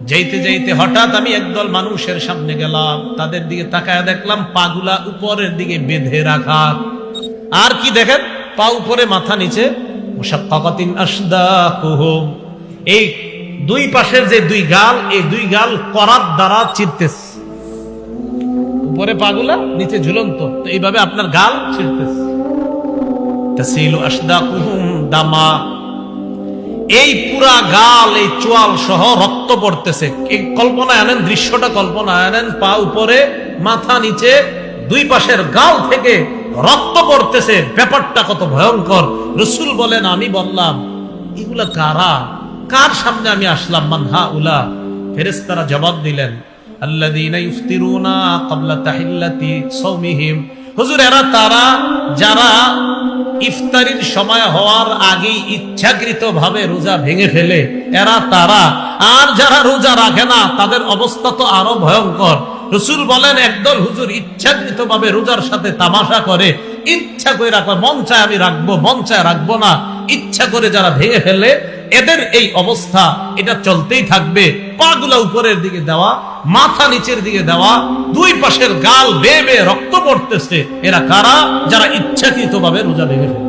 যাইতে যাইতে হঠাৎ আমি একদল মানুষের সামনে গেলাম, তাদের দিকে তাকায় দেখলাম পাগুলা উপরের দিকে বেঁধে রাখা। আর কি দেখেন, পা উপরে মাথা নিচে, মুশাক্কাকাতিন আসদাকুহুম, এই দুই পাশের যে দুই গাল, এই দুই গাল করাত দ্বারা চিরতেছে। উপরে পাগুলা, নিচে ঝুলন্ত, তো এইভাবে আপনার গাল ছিঁড়তেছে। তাসিলু আসদাকুহুম দামা, এই পুরা গাল, এই চোয়াল সহ রক্ত পড়তেছে। এই কল্পনায় আনেন, দৃশ্যটা কল্পনায় আনেন, পা উপরে মাথা নিচে, দুই পাশের গাল থেকে রক্ত পড়তেছে। ব্যাপারটা কত ভয়ঙ্কর। রাসূল বলেন, আমি বললাম এগুলা কারা, কার সামনে আমি আসলাম? মান হাউলা? ফেরেশতারা জবাব দিলেন, আল্লাযীনা ইফতিরুনা ক্বাবলা তাহিল্লাতি সাওমিহিম। হুজুর, এরা তারা যারা ইফতারির সময় হওয়ার আগেই ইচ্ছাকৃতভাবে রোজা ভেঙে ফেলে, এরা তারা। আর যারা রোজা রাখে না, তাদের অবস্থা তো আরো ভয়ঙ্কর। রাসূল বলেন, একদল হুজুর ইচ্ছাকৃতভাবে রোজার সাথে তামাশা করে, ইচ্ছা করে রাখবে, মন চায় আমি রাখবো, মন চায় রাখবো না, ইচ্ছা করে যারা ভেঙে ফেলে, এদের এই অবস্থা, এটা চলতেই থাকবে। পাগুলা উপরের দিকে দেওয়া, মাথা নিচের দিকে দেওয়া, দুই পাশের গাল বেয়ে বেয়ে রক্ত পড়তেছে। এরা কারা? যারা ইচ্ছাকৃতভাবে রোজা ভেঙে ফেলে।